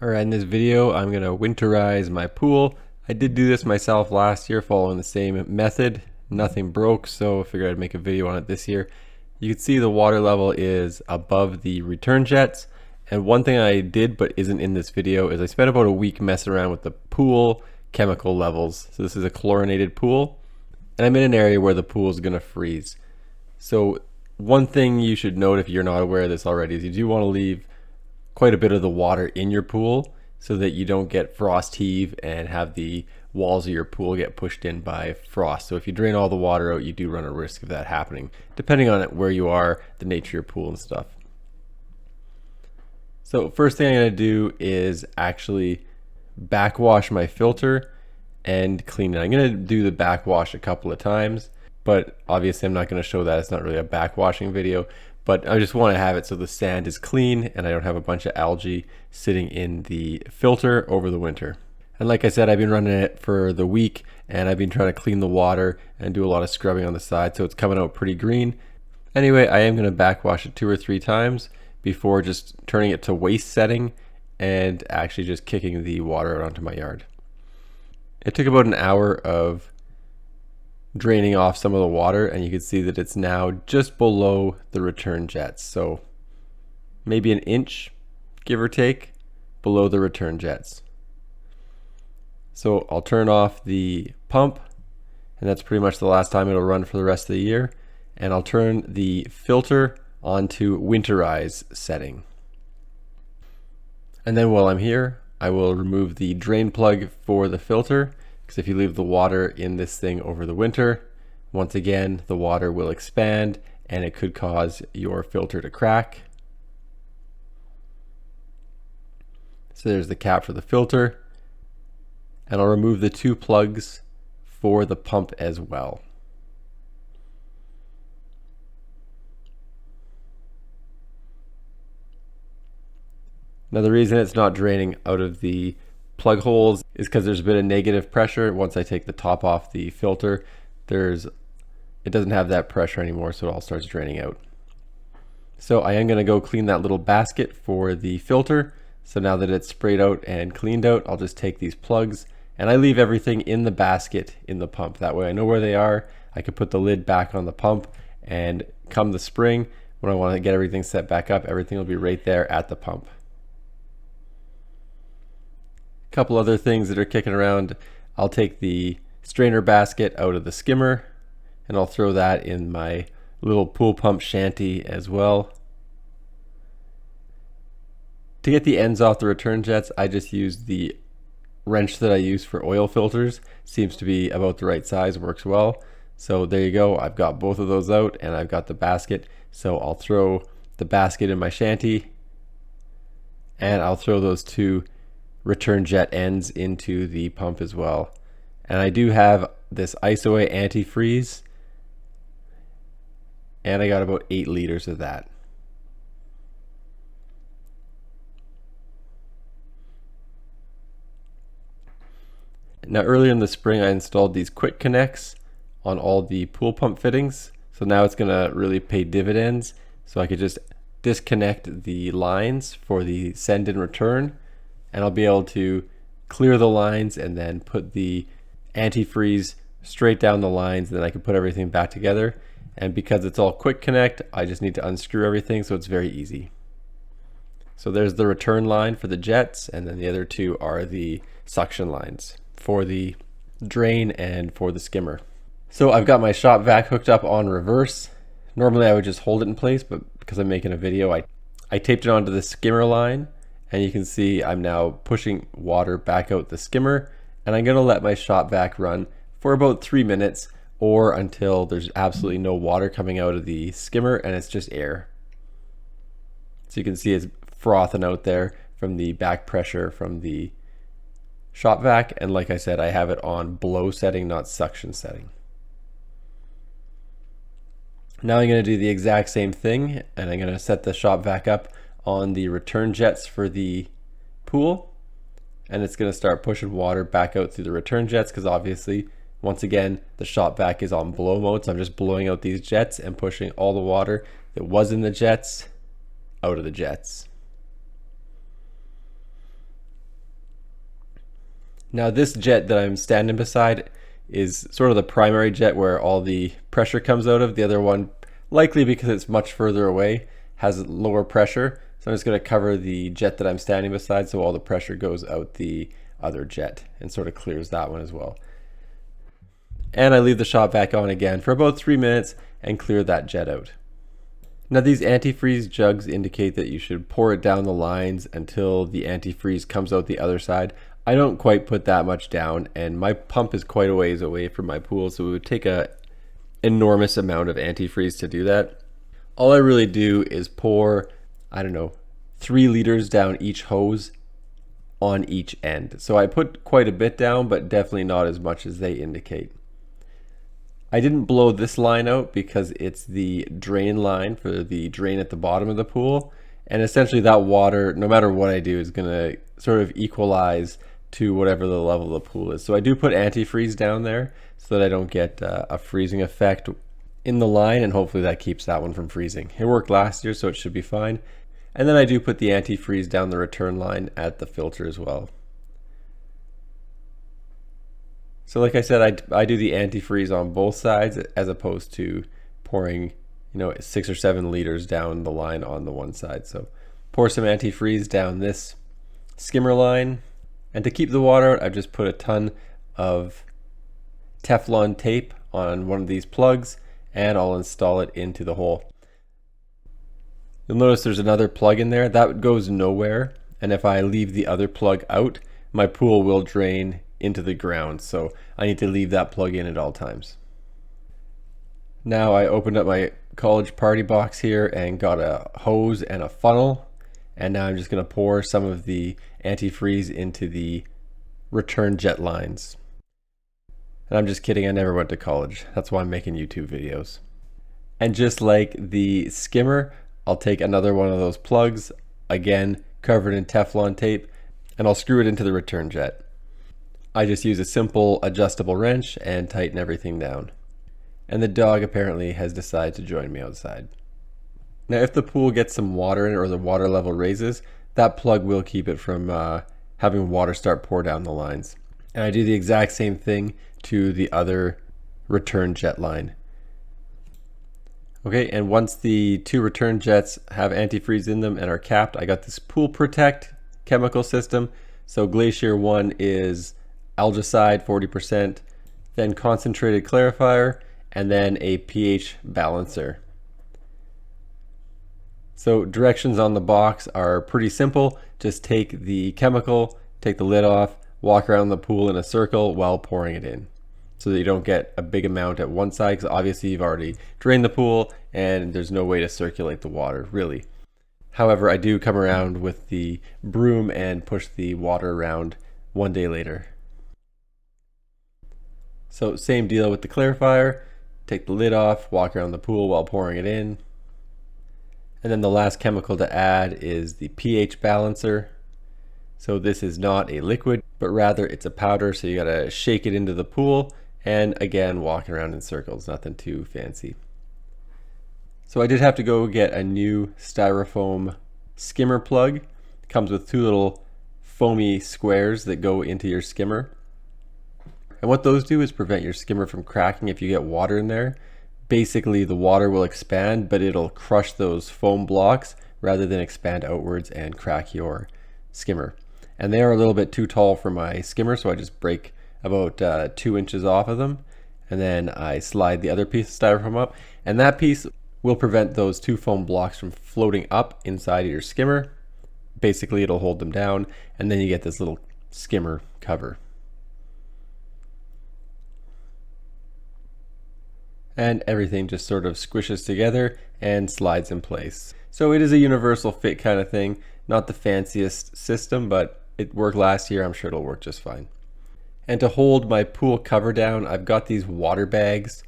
Alright, in this video I'm going to winterize my pool. I did do this myself last year following the same method. Nothing broke, so I figured I'd make a video on it this year. You can see the water level is above the return jets. And one thing I did but isn't in this video is I spent about a week messing around with the pool chemical levels. So this is a chlorinated pool, and I'm in an area where the pool is going to freeze. So one thing you should note if you're not aware of this already is you do want to leave quite a bit of the water in your pool so that you don't get frost heave and have the walls of your pool get pushed in by frost. So if you drain all the water out, you do run a risk of that happening, depending on where you are, the nature of your pool and stuff. So first thing I'm going to do is actually backwash my filter and clean it. I'm going to do the backwash a couple of times, but obviously I'm not going to show that. It's not really a backwashing video, but I just want to have it so the sand is clean and I don't have a bunch of algae sitting in the filter over the winter. And like I said, I've been running it for the week and I've been trying to clean the water and do a lot of scrubbing on the side, so it's coming out pretty green. Anyway, I am going to backwash it 2 or 3 times before just turning it to waste setting and actually just kicking the water out onto my yard. It took about an hour of draining off some of the water, and you can see that it's now just below the return jets, so maybe an inch, give or take, below the return jets. So I'll turn off the pump, and that's pretty much the last time it'll run for the rest of the year, and I'll turn the filter onto winterize setting. And then while I'm here, I will remove the drain plug for the filter, because if you leave the water in this thing over the winter, once again the water will expand and it could cause your filter to crack. So there's the cap for the filter, and I'll remove the 2 plugs for the pump as well. Now the reason it's not draining out of the plug holes is because there's a bit of negative pressure. Once I take the top off the filter, it doesn't have that pressure anymore, so it all starts draining out. So I am going to go clean that little basket for the filter. So now that it's sprayed out and cleaned out, I'll just take these plugs and I leave everything in the basket in the pump. That way I know where they are. I can put the lid back on the pump, and come the spring, when I want to get everything set back up, everything will be right there at the pump. Couple other things that are kicking around. I'll take the strainer basket out of the skimmer and I'll throw that in my little pool pump shanty as well. To get the ends off the return jets, I just use the wrench that I use for oil filters. Seems to be about the right size, works well. So there you go, I've got both of those out and I've got the basket. So I'll throw the basket in my shanty and I'll throw those 2 return jet ends into the pump as well. And I do have this ISOA antifreeze, and I got about 8 liters of that. Now earlier in the spring I installed these quick connects on all the pool pump fittings, so now it's going to really pay dividends. So I could just disconnect the lines for the send and return, and I'll be able to clear the lines and then put the antifreeze straight down the lines, and then I can put everything back together. And because it's all quick connect, I just need to unscrew everything, so it's very easy. So there's the return line for the jets, and then the other 2 are the suction lines for the drain and for the skimmer. So I've got my shop vac hooked up on reverse. Normally I would just hold it in place, but because I'm making a video, I taped it onto the skimmer line. And you can see I'm now pushing water back out the skimmer, and I'm going to let my shop vac run for about 3 minutes or until there's absolutely no water coming out of the skimmer and it's just air. So you can see it's frothing out there from the back pressure from the shop vac, and like I said, I have it on blow setting, not suction setting. Now I'm going to do the exact same thing, and I'm going to set the shop vac up on the return jets for the pool, and it's going to start pushing water back out through the return jets, because obviously once again the shop vac is on blow mode, so I'm just blowing out these jets and pushing all the water that was in the jets out of the jets. Now this jet that I'm standing beside is sort of the primary jet where all the pressure comes out of. The other one, likely because it's much further away, has lower pressure. So I'm just going to cover the jet that I'm standing beside so all the pressure goes out the other jet and sort of clears that one as well. And I leave the shot back on again for about 3 minutes and clear that jet out. Now these antifreeze jugs indicate that you should pour it down the lines until the antifreeze comes out the other side. I don't quite put that much down, and my pump is quite a ways away from my pool, so it would take a enormous amount of antifreeze to do that. All I really do is pour, I don't know, 3 liters down each hose on each end. So I put quite a bit down, but definitely not as much as they indicate. I didn't blow this line out because it's the drain line for the drain at the bottom of the pool. And essentially that water, no matter what I do, is gonna sort of equalize to whatever the level of the pool is. So I do put antifreeze down there so that I don't get a freezing effect in the line, and hopefully that keeps that one from freezing. It worked last year, so it should be fine. And then I do put the antifreeze down the return line at the filter as well. So like I said, I do the antifreeze on both sides as opposed to pouring, 6 or 7 liters down the line on the one side. So pour some antifreeze down this skimmer line. And to keep the water out, I've just put a ton of Teflon tape on one of these plugs, and I'll install it into the hole. You'll notice there's another plug in there. That goes nowhere. And if I leave the other plug out, my pool will drain into the ground, so I need to leave that plug in at all times. Now I opened up my college party box here and got a hose and a funnel, and now I'm just going to pour some of the antifreeze into the return jet lines. And I'm just kidding, I never went to college. That's why I'm making YouTube videos. And just like the skimmer, I'll take another one of those plugs, again covered in Teflon tape, and I'll screw it into the return jet. I just use a simple adjustable wrench and tighten everything down. And the dog apparently has decided to join me outside. Now if the pool gets some water in it or the water level raises, that plug will keep it from having water start pour down the lines. And I do the exact same thing to the other return jet line. Okay, and once the 2 return jets have antifreeze in them and are capped, I got this Pool Protect chemical system. So Glacier 1 is algicide 40%, then concentrated clarifier, and then a pH balancer. So directions on the box are pretty simple. Just take the chemical, take the lid off, walk around the pool in a circle while pouring it in, so that you don't get a big amount at one side, because obviously you've already drained the pool and there's no way to circulate the water really. However, I do come around with the broom and push the water around one day later. So same deal with the clarifier. Take the lid off, walk around the pool while pouring it in. And then the last chemical to add is the pH balancer. So this is not a liquid, but rather it's a powder, so you gotta shake it into the pool, and again, walking around in circles, nothing too fancy. So I did have to go get a new styrofoam skimmer plug. It comes with 2 little foamy squares that go into your skimmer. And what those do is prevent your skimmer from cracking if you get water in there. Basically, the water will expand, but it'll crush those foam blocks rather than expand outwards and crack your skimmer. And they are a little bit too tall for my skimmer, so I just break about 2 inches off of them. And then I slide the other piece of styrofoam up. And that piece will prevent those 2 foam blocks from floating up inside of your skimmer. Basically, it'll hold them down, and then you get this little skimmer cover. And everything just sort of squishes together and slides in place. So it is a universal fit kind of thing, not the fanciest system, but it worked last year. I'm sure it'll work just fine. And to hold my pool cover down, I've got these water bags.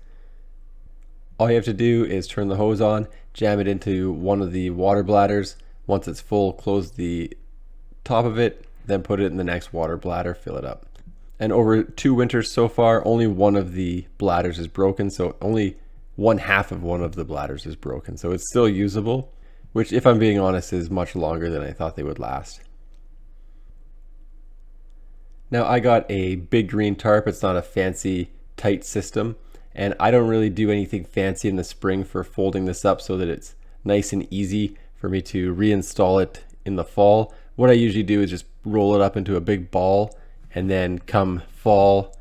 All you have to do is turn the hose on, jam it into one of the water bladders. Once it's full, close the top of it, then put it in the next water bladder, fill it up. And over 2 winters so far, only one of the bladders is broken. So only 1/2 of one of the bladders is broken. So it's still usable, which, if I'm being honest, is much longer than I thought they would last. Now I got a big green tarp. It's not a fancy tight system, and I don't really do anything fancy in the spring for folding this up so that it's nice and easy for me to reinstall it in the fall. What I usually do is just roll it up into a big ball, and then come fall,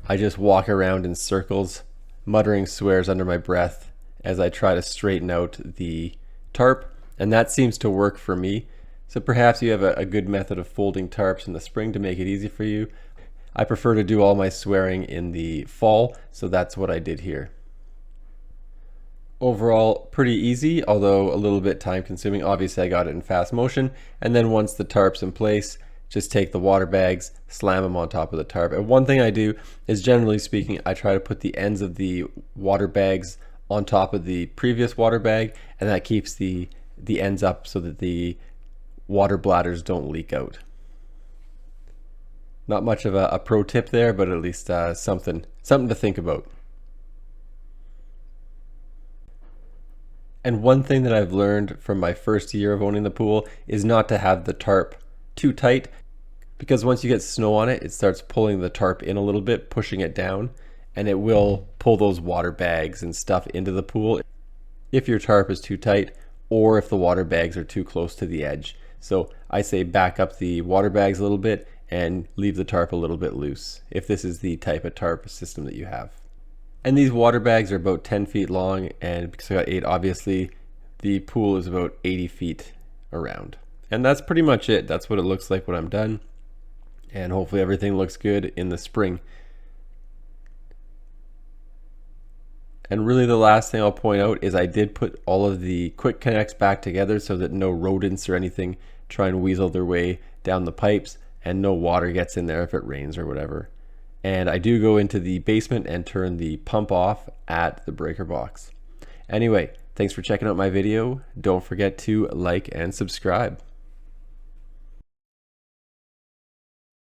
I just walk around in circles, muttering swears under my breath as I try to straighten out the tarp, and that seems to work for me. So perhaps you have a good method of folding tarps in the spring to make it easy for you. I prefer to do all my swearing in the fall, so that's what I did here. Overall, pretty easy, although a little bit time consuming. Obviously I got it in fast motion, and then once the tarp's in place, just take the water bags, slam them on top of the tarp. And one thing I do is, generally speaking, I try to put the ends of the water bags on top of the previous water bag, and that keeps the ends up so that the water bladders don't leak out. Not much of a pro tip there, but at least something to think about. And one thing that I've learned from my first year of owning the pool is not to have the tarp too tight, because once you get snow on it, it starts pulling the tarp in a little bit, pushing it down, and it will pull those water bags and stuff into the pool if your tarp is too tight, or if the water bags are too close to the edge. So I say back up the water bags a little bit and leave the tarp a little bit loose, if this is the type of tarp system that you have. And these water bags are about 10 feet long, and because I got 8, obviously the pool is about 80 feet around. And that's pretty much it. That's what it looks like when I'm done. And hopefully everything looks good in the spring. And really the last thing I'll point out is I did put all of the quick connects back together so that no rodents or anything try and weasel their way down the pipes, and no water gets in there if it rains or whatever. And I do go into the basement and turn the pump off at the breaker box. Anyway, thanks for checking out my video. Don't forget to like and subscribe.